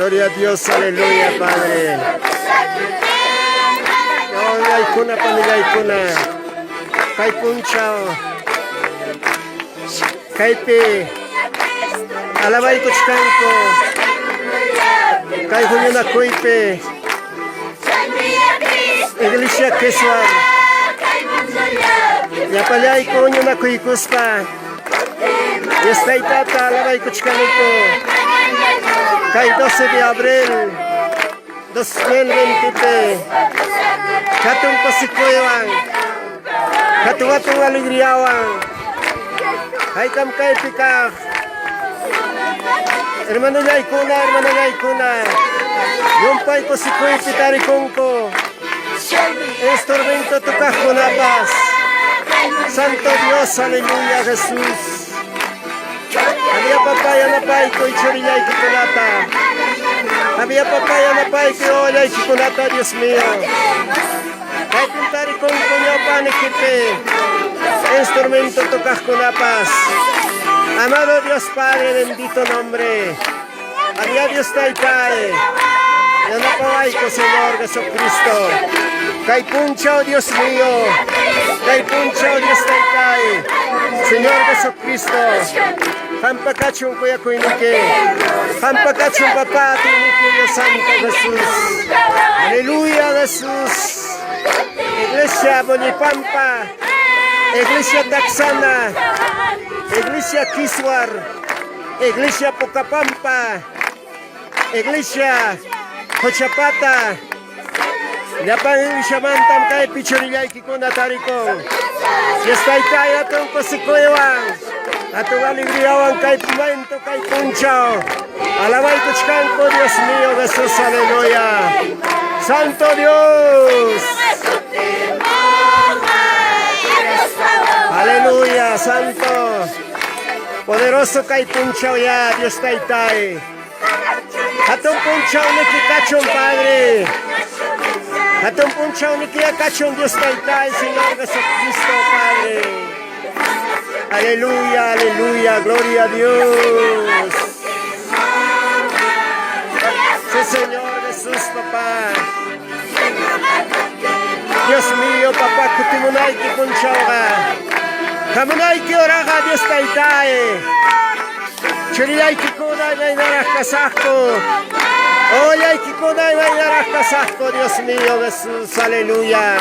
Gloria a Dios, aleluya, Padre. Oh, laikuna, panilaikuna. Kay punchao. Kaypi. Alabay kuchkanko. Kay Julio na kuipe. Iglesia Keswar. Yapalay ko nyo na kuikuspa. Yestay tata, alabay kuchkanko. Kay 12 de abril 2020 katong pasikuyawan katuwatong aligriyawan kay kam kay pikak hermano yaykuna yumpay ko sikuy pitari kongko instrumento tukaj kunapas Santo Dios, aleluya, Jesús. Había papaya na pay ko ichoriyay kikunata. Había papaya na pay ko olay kikunata, Dios mío. Kay pintari kong kunyo panikipe. Instrumento tocas kunapas. Amado Dios Padre, bendito nombre. Había Dios taitay. Yanapaway ko, Señor Jesucristo. Kay puncho, Dios mío. Kay puncho, Dios taitay. Señor Jesucristo. Hampakachong kuya kuinike. Hampakachong papa tinike Dios Santo Jesús. Aleluya, Jesús. Iglesia Bonipampa. Iglesia Taxana. Iglesia Kiswar. Iglesia Pocapampa. Iglesia Cochapata. Yapan Iglesia Mantam kay Pichorillay Kikuna Tarikong. Yestay atong pasikuyawan. Atong aligriyawan kay Pumento kay Punchao. Alabay kuchkanko, Dios mío, Jesús, aleluya. Santo Dios. Aleluya, Santo. Poderoso kay Punchao ya, Dios taitay. Atong Punchao ni kikachong, Padre. Atong Punchao ni kikachong, Dios taitay, Señor Jesucristo, Padre. Aleluya, aleluya, gloria a Dios. Sí, Señor Jesús, papá. Dios mío, papá, que timunay ki punchauga. Kamunay ki oraga, Dios taitae. Churiyay ki kunay may narakasako. Oyay ki kunay may narakasako, Dios mío, Jesús, aleluya.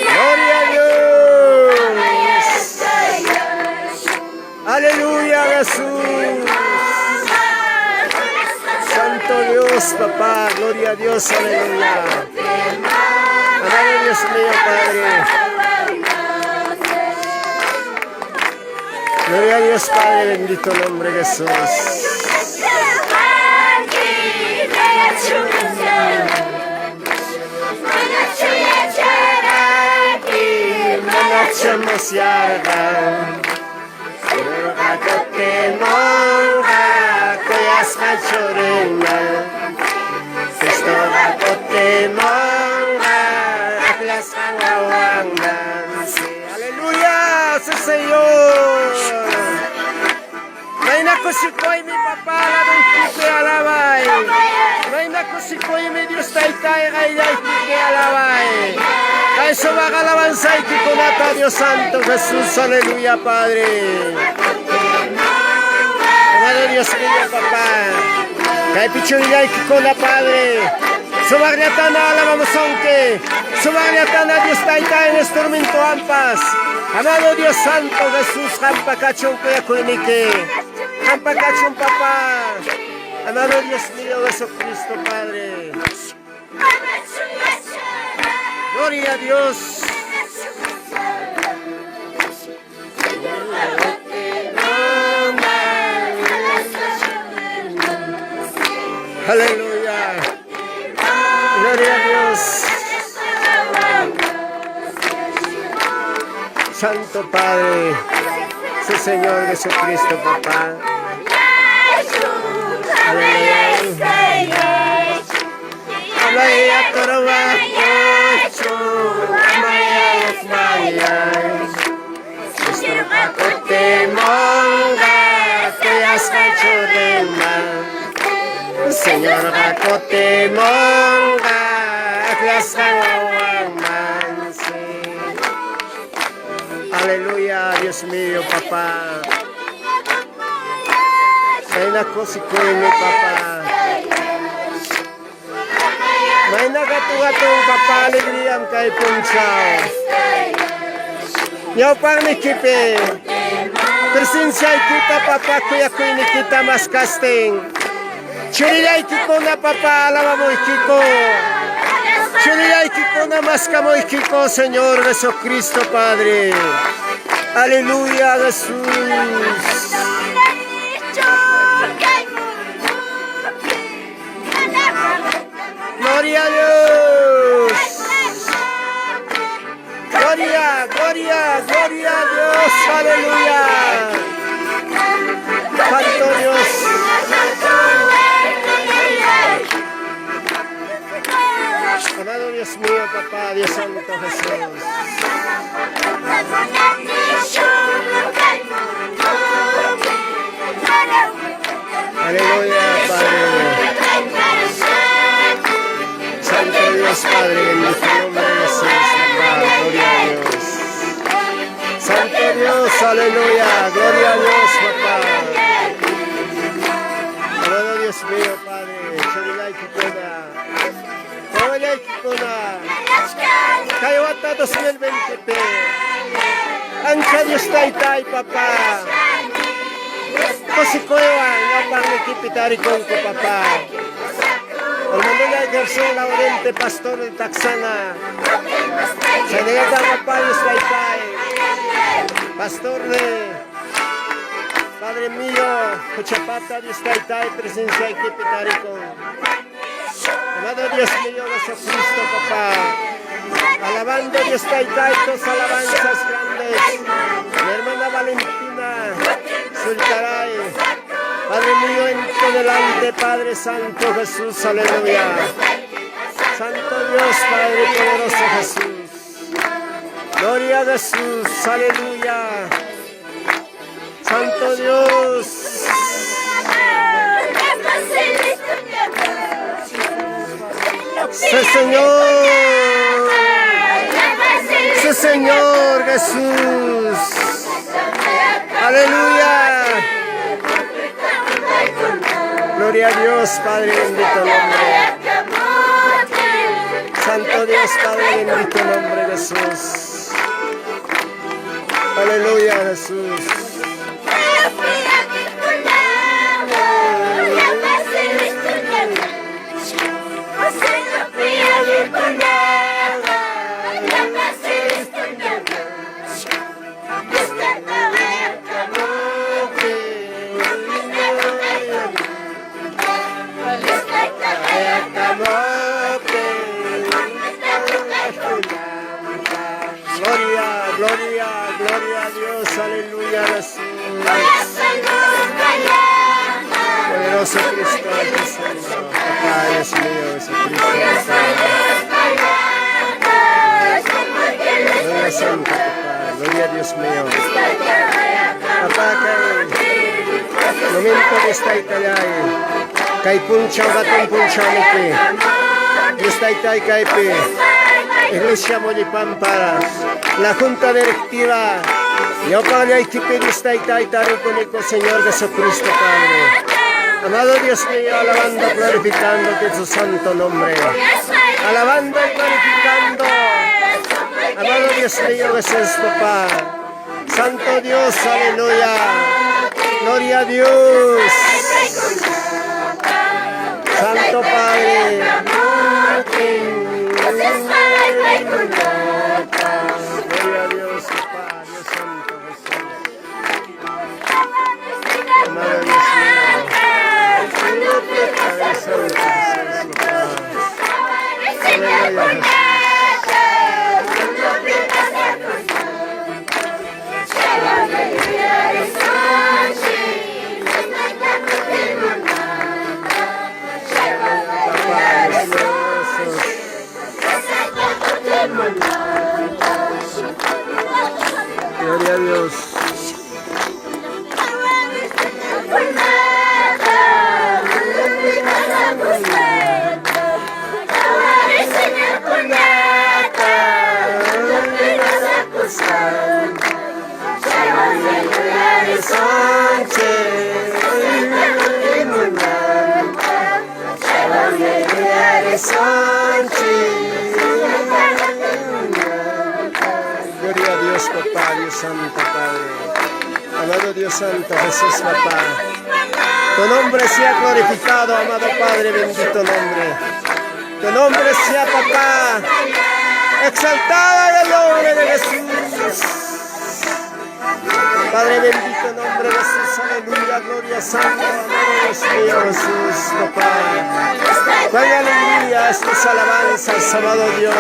Gloria a Dios. Aleluya, Jesús. Santo Dios, papá, gloria a Dios, aleluya. Amado Dios mío, Padre. Gloria a Dios, Padre, bendito nombre Jesús. Manachamos yarga. Kote monga koyas machorena. Cristo kote monga aklas angawanga. Aleluya, sí, Señor. nakusikoy mi papala ng kike alaway. May nakusikoy mi Diyos tayo kay kike alaway. Kay sumakalawan sa ikikunata Dios Santo Jesús, aleluya Padre. Amado Dios mío, papá. Kay pichulya ikikuna Padre. Sumagliatan na alamamosonke. Sumagliatan na Dios tayo en estorminto ampas. Amado Dios Santo Jesús, Jampacachón Cuyacuinique, Jampacachón Papá, amado Dios mío Jesucristo Padre. Gloria a Dios. Aleluya. Gloria a Dios. Santo Padre, sí Señor Jesucristo, papá. Aleluya. Amaya Torobacocho, Amaya Mayas. Estopacote monga, Tuyas Cachorema. Señor Bacote monga, Tuyas Cachorema. Aleluya, Dios mío, papá. May nakusikoy mi papá. May nagatugatong papá, alegriam kay Punchao. Yaw pang nikipe. Presencia kita papá, kuya nikita mas casting. Chulilay kiko na papá, alaba mo ikiko. Chulilay kiko na mas kamo ikiko, Señor Jesucristo, Padre. Aleluya, Jesús. Gloria a Dios. Gloria, gloria, gloria a Dios. Aleluya. Santo Dios. Amado Dios mío, papá, Dios Santo Jesús. Aleluya, Padre. Santo Dios, Padre, bendito el nombre de Jesús, papá, gloria a Dios. Santo Dios, aleluya, gloria a Dios, papá. Amado Dios mío, Padre, Chorilay Kikona. Chorilay Kikona. Kayawata 2020. Ancha Dios Taytay, papá. Kosikoewan, yapang nikipitari kongko, papá. El mundo ya ejerció Laurente, pastor de Taxana. Se niega papá Dios Taytay. Pastor de Padre mío, Cochapata Dios Taytay, presencia equipitari con. Amado Dios mío, Jesucristo, papá. Alabando Dios Taytay, tus alabanzas grandes. Mi hermana Valentina, Sultaray. Padre mío, en tu delante, Padre Santo Jesús, aleluya. Santo Dios, Padre poderoso Jesús. Gloria a Jesús, aleluya. Santo Dios. Sí, Señor. Sí, Señor Jesús. Aleluya. Gloria a Dios, Padre, bendito nombre. Santo Dios, Padre, bendito nombre, Jesús. Aleluya, Jesús. Gloria, gloria a Dios, aleluya, Jesús. Poderoso Cristo, Jesús, papá, Dios mío, Jesucristo. Gloria Santo, papá, gloria a Dios mío. Papá, que momento Dios taitayay, kay punchaw gatong punchaw niki, Dios taitay kaypi, Iglesia Molipampara, la Junta Directiva, yo para equipe Dios taitay tariconico, Señor Jesucristo Padre. Amado Dios mío, alabando, glorificándote su santo nombre, alabando y glorificando, amado Dios mío, Jesús Papá, Santo Dios, aleluya, gloria a Dios, Santo Padre, gloria a Dios, Papá, Dios Santo Jesús, amado Dios mío, Padre Santo Jesús, Papá, aleluya Jesús. Gloria a Dios. Gloria a Dios, Papá, Dios Santo, Padre. Amado Dios Santo, Jesús, Papá. Tu nombre sea glorificado, amado Padre, bendito nombre. Tu nombre sea, Papá, exaltado en el nombre de Jesús. Padre, bendito nombre de Jesús, aleluya, gloria santo, amado Dios mío, Jesús, Papá. Cuán alegría estas alabanzas, amado Dios.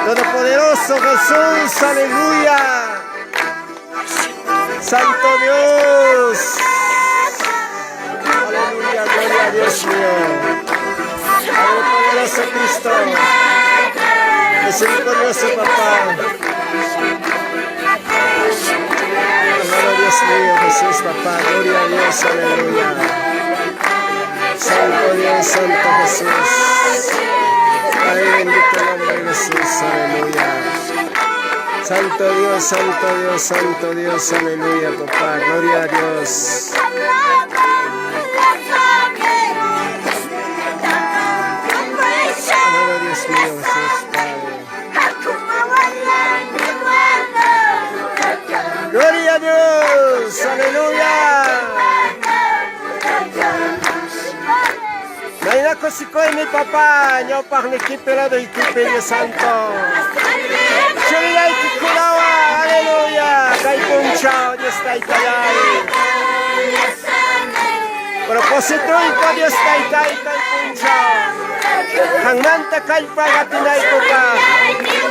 Todopoderoso Jesús, aleluya. Santo Dios. Aleluya, gloria a Dios mío. Todopoderoso Cristo. Misericordioso Papá. Amado Dios mío, Jesús, Papá. Gloria a Dios, aleluya. Santo Dios, Santo Jesús. Padre, bendito nombre de Jesús, aleluya. Santo Dios, Santo Dios, Santo Dios, aleluya, Papá, gloria a Dios. Amado Dios mío, Jesús, Padre. Gloria a Dios, aleluya. Naina ko si Koy ni Papa, nyo pak ni Kipela do Kipela Santo. Chulay Kikulawa, aleluya. Kay Punchao, Dios taitayay. Propósito ko Dios taitay kay Punchao. Kang manta kay pagatinay ko pa.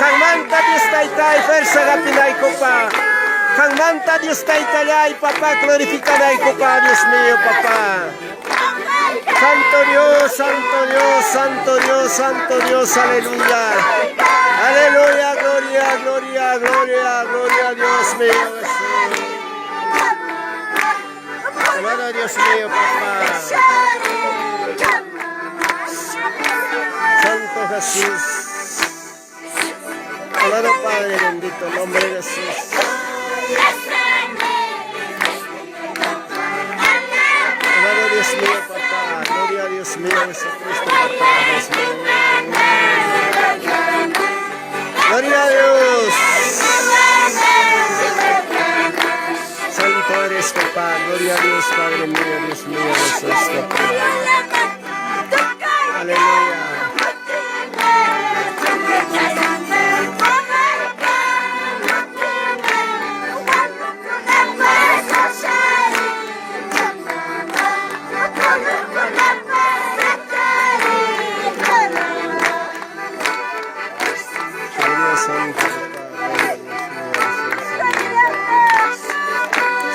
Kang manta Dios taitay, versa gatinay ko pa. Kang manta Dios taitayay, Papa, glorificanay ko pa, Dios mío, Papa. Santo Dios, Santo Dios, Santo Dios, Santo Dios, aleluya. Aleluya, gloria, gloria, gloria, gloria a Dios mío, Jesús. Amado Dios mío, Papá. Santo Jesús. Amado Padre, bendito nombre de Jesús. Amado Dios mío, Papá. Gloria a Dios mío, Jesucristo, Papá, Dios mío. Gloria a Dios. Santo eres, Papá. Gloria a Dios, Padre mío, Dios mío, Jesús, Papá. Aleluya.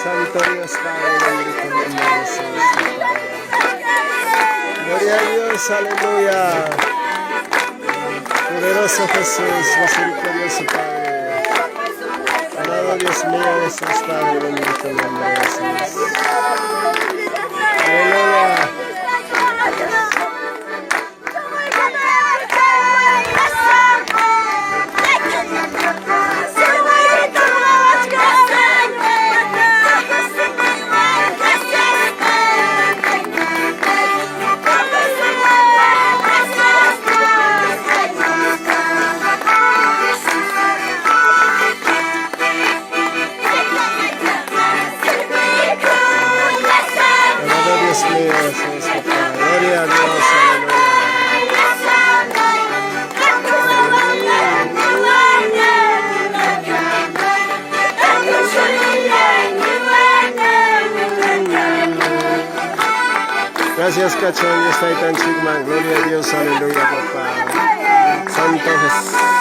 Santo Dios, Padre, bendito nombre de Jesús. Gloria a Dios, aleluya. Poderoso Jesús, misericordioso Padre. Amado Dios mío, Jesús, Padre, bendito nombre de Jesús. Gracias, Cachón, Dios Taitan Chigman. Gloria a Dios, aleluya, papá. Santo Jesús.